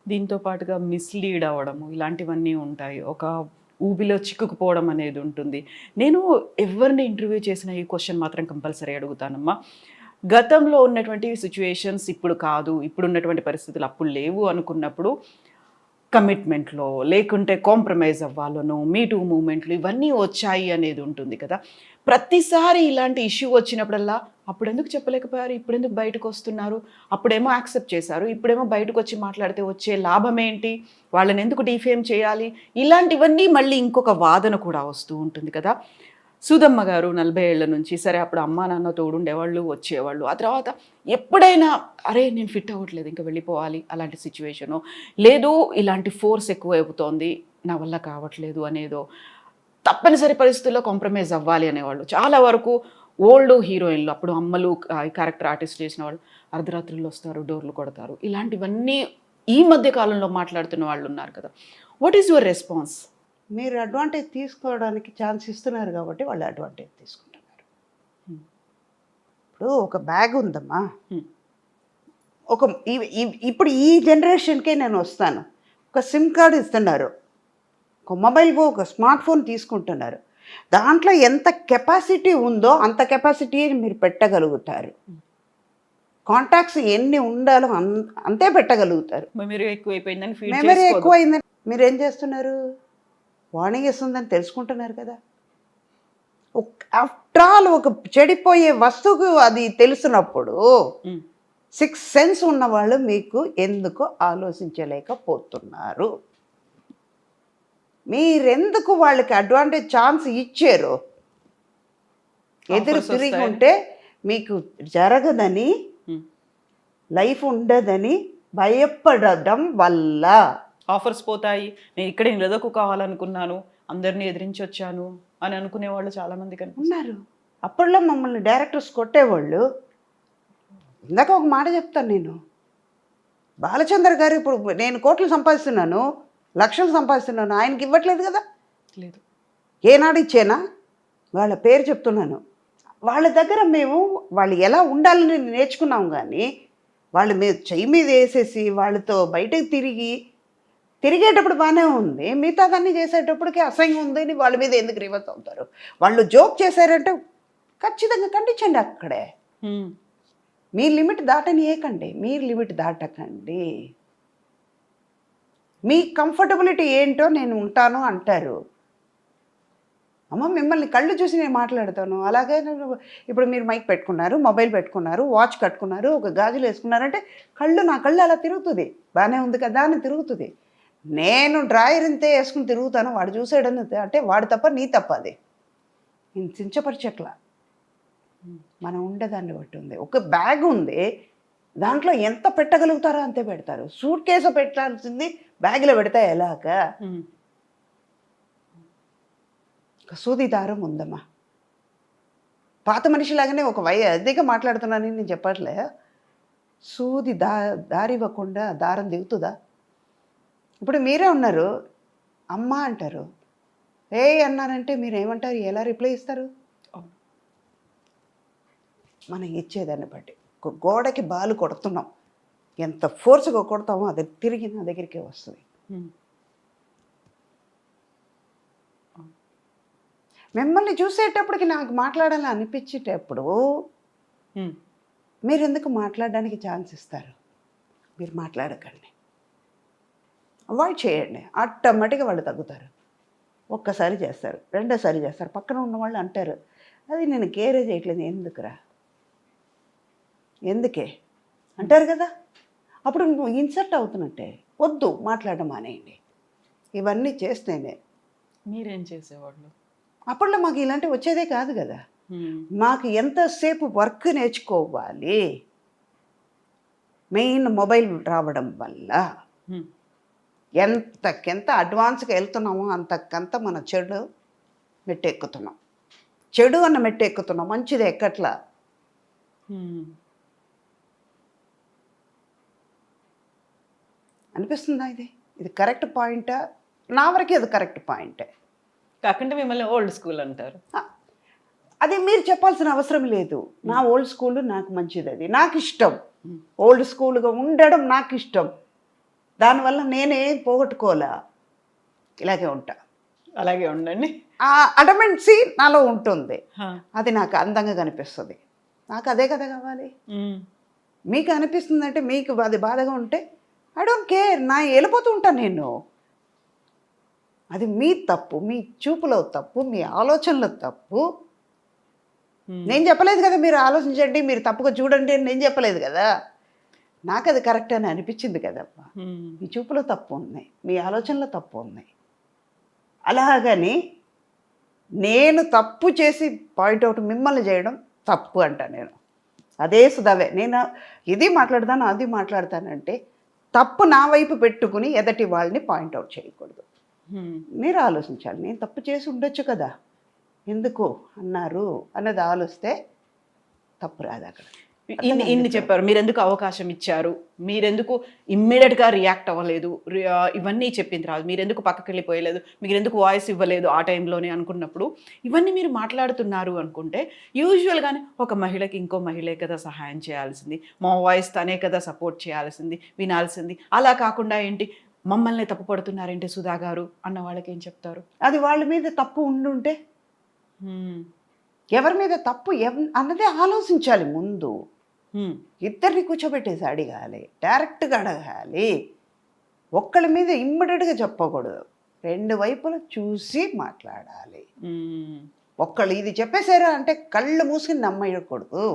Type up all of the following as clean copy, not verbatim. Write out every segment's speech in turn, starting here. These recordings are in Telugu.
దీంతో పాటుగా మిస్‌లీడ్ అవ్వడము ఇలాంటివన్నీ ఉంటాయి. ఒక ఊబిలో చిక్కుకుపోవడం అనేది ఉంటుంది. నేను ఎవరిని ఇంటర్వ్యూ చేసినా ఈ క్వెషన్ మాత్రం కంపల్సరీ అడుగుతానమ్మా. గతంలో ఉన్నటువంటి సిట్యుయేషన్స్ ఇప్పుడు కాదు. ఇప్పుడున్నటువంటి పరిస్థితులు అప్పుడు లేవు అనుకున్నప్పుడు కమిట్మెంట్‌లో లేకుంటే కాంప్రమైజ్ అవ్వాలనో, మీ టూ మూవ్‌మెంట్లు ఇవన్నీ వచ్చాయి అనేది ఉంటుంది కదా! ప్రతిసారి ఇలాంటి ఇష్యూ వచ్చినప్పుడల్లా అప్పుడెందుకు చెప్పలేకపోయారు? ఇప్పుడెందుకు బయటకొస్తున్నారు? అప్పుడేమో యాక్సెప్ట్ చేశారు. ఇప్పుడేమో బయటకొచ్చి మాట్లాడితే వచ్చే లాభమేంటి? వాళ్ళనెందుకు డీఫేమ్ చేయాలి? ఇలాంటివన్నీ మళ్ళీ ఇంకొక వాదన కూడా వస్తూ ఉంటుంది కదా! సుధమ్మ గారు 40 ఏళ్ల నుంచి సరే అప్పుడు అమ్మా, నాన్న తోడుండేవాళ్ళు, వచ్చేవాళ్ళు. ఆ తర్వాత ఎప్పుడైనా అరే! నేను ఫిట్ అవ్వట్లేదు ఇంక వెళ్ళిపోవాలి అలాంటి సిట్యుయేషనో, లేదు ఇలాంటి ఫోర్స్ ఎక్కువైపోతోంది నా వల్ల కావట్లేదు అనేదో, తప్పనిసరి పరిస్థితుల్లో కాంప్రమైజ్ అవ్వాలి అనేవాళ్ళు. చాలా వరకు ఓల్డ్ హీరోయిన్‌లు అప్పుడు అమ్మలు క్యారెక్టర్ ఆర్టిస్ట్ చేసిన వాళ్ళు అర్ధరాత్రుల్లో వస్తారు, డోర్లు కొడతారు. ఇలాంటివన్నీ ఈ మధ్య కాలంలో మాట్లాడుతున్న వాళ్ళున్నారు కదా! What is your response? మీరు అడ్వాంటేజ్ తీసుకోవడానికి ఛాన్స్ ఇస్తున్నారు కాబట్టి వాళ్ళు అడ్వాంటేజ్ తీసుకుంటున్నారు. హ్మ్. ఇప్పుడు ఒక బ్యాగ్ ఉందమ్మా, హ్మ్. ఒక ఇప్పుడు ఈ జనరేషన్కే నేను వస్తాను. ఒక సిమ్ కార్డ్ ఇస్తున్నారు, ఒక మొబైల్ ఫోన్, ఒక స్మార్ట్ ఫోన్ తీసుకుంటున్నారు. దాంట్లో ఎంత కెపాసిటీ ఉందో అంత కెపాసిటీ మీరు పెట్టగలుగుతారు. కాంటాక్ట్స్ ఎన్ని ఉండాలో అంతే పెట్టగలుగుతారు. మెమరీ ఎక్కువైపోయిందని ఫీల్ మెమరీ చేసుకోదు. ఎక్కువైందని మీరు ఏం చేస్తున్నారు? వార్నింగ్ ఇస్తుందని తెలుసుకుంటున్నారు కదా. ఆఫ్టర్ ఆల్ ఒక చెడిపోయే వస్తువుకు అది తెలుసున్నప్పుడు హ్మ్. 6 సెన్స్ ఉన్నవాళ్ళు మీకు ఎందుకు ఆలోచించలేకపోతున్నారు? మీరెందుకు వాళ్ళకి అడ్వాంటేజ్ ఛాన్స్ ఇచ్చారు? ఎదురు Offers తిరిగి వస్తాయని. ఉంటే మీకు జరగదని, హ్మ్. లైఫ్ ఉండదని భయపడడం వల్ల. ఆఫర్స్ పోతాయి. నేను ఇక్కడే నిలదొక్కు కావాలనుకున్నాను. అందరిని ఎదిరించొచ్చాను అని అనుకునే వాళ్ళు చాలా మంది కనిపిస్తారు. ఉన్నారు. అప్పట్లో మమ్మల్ని డైరెక్టర్స్ కొట్టేవాళ్ళు. ఇందాక ఒక మాట చెప్తాను నేను. బాలచంద్ర గారు ఇప్పుడు నేను కోట్లు సంపాదిస్తున్నాను, లక్షలు సంపాదిస్తున్నాను, ఆయనకి ఇవ్వట్లేదు కదా. లేదు. ఏనాడు ఇచ్చేనా? వాళ్ళ పేరు చెప్తున్నాను. వాళ్ళ దగ్గర మేము వాళ్ళు ఎలా ఉండాలని నేర్చుకున్నాం కానీ, వాళ్ళు చెయ్యి మీద వేసేసి వాళ్ళతో బయటకు తిరిగేటప్పుడు బాగానే ఉంది, మిగతాదన్నీ చేసేటప్పటికి అసహ్యం ఉంది అని వాళ్ళ మీద ఎందుకు రివర్స్ అవుతారు? వాళ్ళు జోక్ చేశారంటే ఖచ్చితంగా ఖండించండి అక్కడే. హ్మ్. మీ లిమిట్ దాటనీయకండి, మీరు లిమిట్ దాటకండి. మీ కంఫర్టబిలిటీ ఏంటో నేను ఉంటాను అంటారు. అమ్మ మిమ్మల్ని కళ్ళు చూసి నేను మాట్లాడతాను. అలాగే ఇప్పుడు మీరు మైక్ పెట్టుకున్నారు, మొబైల్ పెట్టుకున్నారు, వాచ్ కట్టుకున్నారు, ఒక గాజులు వేసుకున్నారంటే నా కళ్ళు అలా తిరుగుతుంది. బాగానే ఉంది కదా అని తిరుగుతుంది. నేను డ్రాయర్ ఇంతే వేసుకుని తిరుగుతాను, వాడు చూసాడని అంటే వాడు తప్ప నీ తప్ప అది. నేను చించపరిచట్లా. మనం ఉండేదాన్ని బట్టి ఉంది. ఒక బ్యాగ్ ఉంది, దాంట్లో ఎంత పెట్టగలుగుతారో అంతే పెడతారు. సూట్ కేసు పెట్టాల్సింది బ్యాగ్లో పెడితే ఎలాగా? హ్మ్. సూది దారం ఉందమ్మా. పాత మనిషిలాగానే ఒక అధిక మాట్లాడుతున్నానని నేను చెప్పట్లే. సూది దారివ్వకుండా దారం దిగుతుందా? ఇప్పుడు మీరే ఉన్నారు, అమ్మ అంటారు, ఏ అన్నారంటే మీరు ఏమంటారు? ఎలా రిప్లై ఇస్తారు? అవును. మనం ఇచ్చేదాన్ని బట్టి. ఒక గోడకి బాలు కొడుతున్నాం, ఎంత ఫోర్స్గా కొడతామో అది తిరిగి నా దగ్గరికే వస్తుంది. హ్మ్. మిమ్మల్ని చూసేటప్పటికి నాకు మాట్లాడాలని అనిపించేటప్పుడు హ్మ్. మీరు ఎందుకు మాట్లాడడానికి ఛాన్స్ ఇస్తారు? మీరు మాట్లాడకండి, అవాయిడ్ చేయండి. ఆటోమేటిక్గా వాళ్ళు తగ్గుతారు. ఒక్కసారి చేస్తారు, రెండోసారి చేస్తారు, పక్కన ఉన్న వాళ్ళు అంటారు, అది నేను కేరే చేయట్లేదు, ఎందుకురా, ఎందుకే అంటారు కదా. అప్పుడు నువ్వు ఇన్సర్ట్ అవుతున్నట్టే. వద్దు, మాట్లాడడం మానేయండి. ఇవన్నీ చేస్తేనే. మీరేం చేసేవాళ్ళు? అప్పట్లో మాకు ఇలాంటివి వచ్చేదే కాదు కదా. హ్మ్. మాకు ఎంతసేపు వర్క్ నేర్చుకోవాలి, మెయిన్ మొబైల్ రావడం వల్ల హ్మ్. ఎంతకెంత అడ్వాన్స్గా వెళ్తున్నామో అంతకంత మన చెడు మెట్టెక్కుతున్నాం. చెడు అన్న మెట్టెక్కుతున్నాం, మంచిది ఎక్కట్లా. హ్మ్. అనిపిస్తుందా ఇది కరెక్ట్ పాయింటా? నా వరకే అది కరెక్ట్ పాయింటే. కాకుంటే మిమ్మల్ని ఓల్డ్ స్కూల్ అంటారు. అది మీరు చెప్పాల్సిన అవసరం లేదు. నా ఓల్డ్ స్కూల్ నాకు మంచిది, అది నాకు ఇష్టం. హ్మ్. ఓల్డ్ స్కూల్గా ఉండడం నాకు ఇష్టం. దానివల్ల నేనే పోగొట్టుకోలే, ఇలాగే ఉంటా. అలాగే ఉండండి. ఆ అడమెంట్సీ నాలో ఉంటుంది, అది నాకు అందంగా కనిపిస్తుంది. నాకు అదే కదా కావాలి. మీకు అనిపిస్తుందంటే మీకు అది బాధగా ఉంటే ఐ డోంట్ కేర్, నా వెళ్ళిపోతూ ఉంటాను నేను. అది మీ తప్పు, మీ చూపులో తప్పు, మీ ఆలోచనలో తప్పు. నేను చెప్పలేదు కదా మీరు ఆలోచించండి, మీరు తప్పుగా చూడండి అని నేను చెప్పలేదు కదా. నాకు అది కరెక్ట్ అని అనిపించింది కదమ్మా. మీ చూపులో తప్పు ఉంది, మీ ఆలోచనలో తప్పు ఉన్నాయి. అలాగని నేను తప్పు చేసి పాయింట్అవుట్ మిమ్మల్ని చేయడం తప్పు అంట నేను. అదే సుధావే, నేను ఇది మాట్లాడతాను అది మాట్లాడతానంటే తప్పు నా వైపు పెట్టుకుని ఎదటి వాళ్ళని పాయింట్అవుట్ చేయకూడదు. మీరు ఆలోచించాలి, నేను తప్పు చేసి ఉండొచ్చు కదా, ఎందుకు అన్నారు అన్నది ఆలోచిస్తే తప్పు రాదు అక్కడ. ఇన్ని చెప్పారు, మీరెందుకు అవకాశం ఇచ్చారు, మీరెందుకు ఇమ్మీడియట్గా రియాక్ట్ అవ్వలేదు, ఇవన్నీ చెప్పిన తర్వాత మీరెందుకు పక్కకి వెళ్ళిపోయలేదు, మీరెందుకు వాయిస్ ఇవ్వలేదు ఆ టైంలోనే అనుకున్నప్పుడు ఇవన్నీ మీరు మాట్లాడుతున్నారు అనుకుంటే యూజువల్గానే ఒక మహిళకి ఇంకో మహిళే కదా సహాయం చేయాల్సింది, మా వాయిస్ తనే కదా సపోర్ట్ చేయాల్సింది, వినాల్సింది. అలా కాకుండా ఏంటి మమ్మల్ని తప్పు పడుతున్నారేంటి సుధా గారు అన్న వాళ్ళకి ఏం చెప్తారు? అది వాళ్ళ మీద తప్పు ఉండుంటే ఎవరి మీద తప్పు అన్నదే ఆలోచించాలి ముందు. ఇద్దరిని కూర్చోబెట్టేసి అడగాలి, డైరెక్ట్గా అడగాలి. ఒక్కళ్ళ మీద ఇమ్మీడియట్గా చెప్పకూడదు, రెండు వైపులా చూసి మాట్లాడాలి. ఒక్కళ్ళు ఇది చెప్పేశారా అంటే కళ్ళు మూసుకుని నమ్మకూడదు.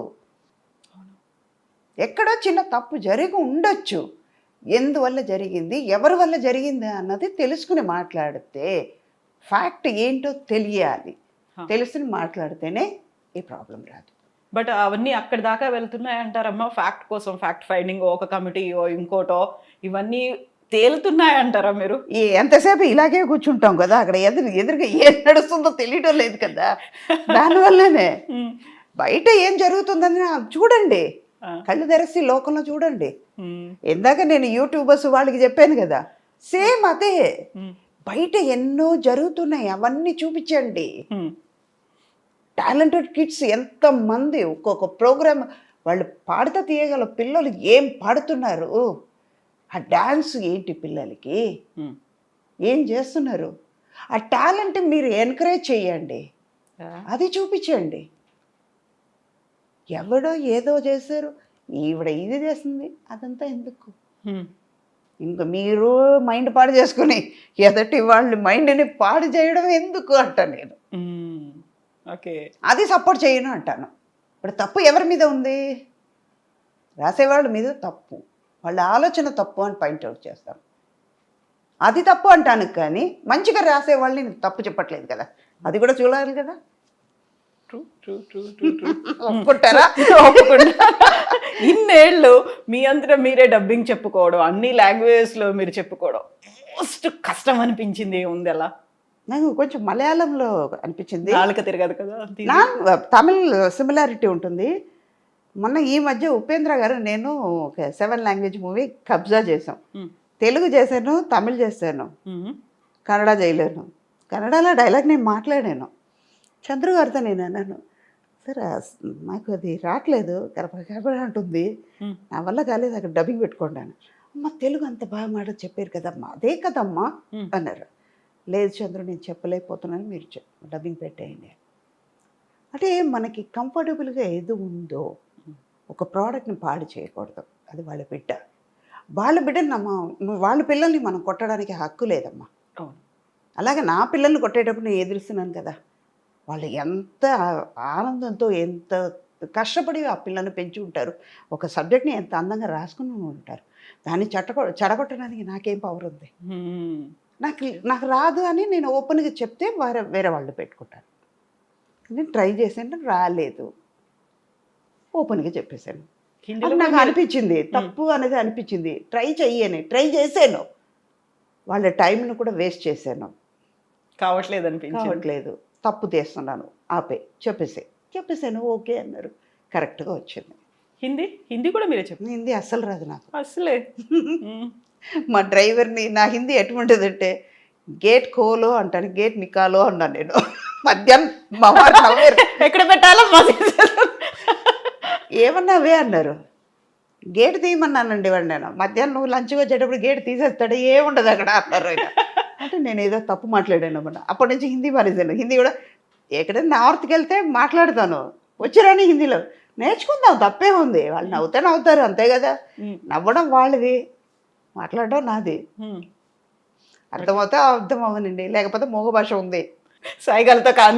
ఎక్కడో చిన్న తప్పు జరిగి ఉండొచ్చు, ఎందువల్ల జరిగింది, ఎవరి వల్ల జరిగింది అన్నది తెలుసుకుని మాట్లాడితే ఫ్యాక్ట్ ఏంటో తెలియాలి. తెలుసుని మాట్లాడితేనే ఈ ప్రాబ్లం రాదు. బట్ అవన్నీ అక్కడి దాకా వెళ్తున్నాయి అంటారమ్మా? ఫ్యాక్ట్ కోసం ఫ్యాక్ట్ ఫైండింగ్, ఒక కమిటీయో ఇంకోటో ఇవన్నీ తేలుతున్నాయి అంటారా మీరు? ఎంతసేపు ఇలాగే కూర్చుంటాం కదా, అక్కడ ఎదురుగా ఏం నడుస్తుందో తెలియడం లేదు కదా. దానివల్లనే బయట ఏం జరుగుతుందని చూడండి, కళ్ళు తెరిసి లోకంలో చూడండి. ఇందాక నేను యూట్యూబర్స్ వాళ్ళకి చెప్పాను కదా, సేమ్ అదే. బయట ఎన్నో జరుగుతున్నాయి, అవన్నీ చూపించండి. టాలెంటెడ్ కిడ్స్ ఎంతమంది, ఒక్కొక్క ప్రోగ్రామ్ వాళ్ళు పాడుతూ తీయగల పిల్లలు ఏం పాడుతున్నారు, ఆ డాన్స్ ఏంటి, పిల్లలకి ఏం చేస్తున్నారు, ఆ టాలెంట్ మీరు ఎంకరేజ్ చేయండి, అది చూపించండి. ఎవడో ఏదో చేశారు, ఈవిడ ఇది చేస్తుంది, అదంతా ఎందుకు? ఇంకా మీరు మైండ్ పాడు చేసుకుని ఎదటి వాళ్ళ మైండ్ని పాడు చేయడం ఎందుకు అంట నేను. ఓకే, అది సపోర్ట్ చేయను అంటాను. ఇప్పుడు తప్పు ఎవరి మీద ఉంది? రాసేవాళ్ళ మీద తప్పు, వాళ్ళ ఆలోచన తప్పు అని పాయింట్అవుట్ చేస్తాను, అది తప్పు అంటాను. కానీ మంచిగా రాసేవాళ్ళని నేను తప్పు చెప్పట్లేదు కదా, అది కూడా చూడాలి కదా. ఒప్పుకుంటారా? ఇన్నేళ్ళు మీ అంతటా మీరే డబ్బింగ్ చెప్పుకోవడం, అన్ని లాంగ్వేజెస్లో మీరు చెప్పుకోవడం మోస్ట్ కష్టం అనిపించింది ఉంది? అలా నాకు కొంచెం మలయాళంలో అనిపించింది, నాలుక తిరగదు కదా. తమిళ్ సిమిలారిటీ ఉంటుంది. మొన్న ఈ మధ్య ఉపేంద్ర గారు నేను ఒక 7 లాంగ్వేజ్ మూవీ కబ్జా చేసాం. తెలుగు చేశాను, తమిళ్ చేశాను, కన్నడ చేయలేను. కన్నడలో డైలాగ్ నేను మాట్లాడాను. చంద్రు గారితో నేను అన్నాను, సార్ నాకు అది రావట్లేదు, కరపడ అంటుంది, నా వల్ల కాలేదు, అక్కడ డబ్బింగ్ పెట్టుకున్నాను. అమ్మ తెలుగు అంత బాగా మాట చెప్పారు కదమ్మా, అదే కదమ్మా అన్నారు. లేదు చంద్రు నేను చెప్పలేకపోతున్నాను, మీరు డబ్బింగ్ పెట్టేయండి. అంటే మనకి కంఫర్టబుల్గా ఏది ఉందో ఒక ప్రోడక్ట్ని పాడు చేయకూడదు, అది వాళ్ళ బిడ్డ. వాళ్ళ బిడ్డని వాళ్ళ పిల్లల్ని మనం కొట్టడానికి హక్కు లేదమ్మా. అలాగే నా పిల్లల్ని కొట్టేటప్పుడు నేను ఎదురుస్తున్నాను కదా, వాళ్ళు ఎంత ఆనందంతో ఎంత కష్టపడి ఆ పిల్లల్ని పెంచి ఉంటారు, ఒక సబ్జెక్ట్ని ఎంత అందంగా రాసుకుని ఉంటారు, దాన్ని చెడగొట్టడానికి నాకేం పవర్ ఉంది? నాకు రాదు అని నేను ఓపెన్గా చెప్తే వేరే వాళ్ళు పెట్టుకుంటారు. నేను ట్రై చేశాను, రాలేదు, ఓపెన్గా చెప్పేశాను. నాకు అనిపించింది తప్పు అనేది అనిపించింది, ట్రై చేశాను, వాళ్ళ టైంను కూడా వేస్ట్ చేశాను, కావట్లేదు, తప్పు తీస్తున్నాను, చెప్పేసాను, ఓకే అన్నారు, కరెక్ట్గా వచ్చింది. హిందీ కూడా మీరే చెప్పండి. హిందీ అస్సలు రాదు నాకు, అసలే. మా డ్రైవర్ని నా హిందీ ఎటువంటిదంటే గేట్ ఖోలో అంటాను, గేట్ నికాలో అన్నాను నేను. మధ్యాహ్నం మా వారు నవ్వారు, ఎక్కడ పెట్టాలో ఏమన్నావే అన్నారు. గేట్ తీయమన్నానండి వాడు. నేను మధ్యాహ్నం నువ్వు లంచ్కి వచ్చేటప్పుడు గేట్ తీసేస్తాడు, ఏముండదు అక్కడ అన్నారు ఆయన. అంటే నేను ఏదో తప్పు మాట్లాడాను అన్నమాట. అప్పటి నుంచి హిందీ మానేశాను. హిందీ కూడా ఎక్కడైనా నార్త్కి వెళ్తే మాట్లాడతాను, వచ్చిరాని హిందీలో నేర్చుకుందాం, తప్పే ఉంది. వాళ్ళు నవ్వుతే నవ్వుతారు అంతే కదా, నవ్వడం వాళ్ళది, మాట్లాడడం నాది. అర్థమవుతే అర్థం అవ్వనండి, లేకపోతే మూగ భాష ఉంది. సైగలతో కానీ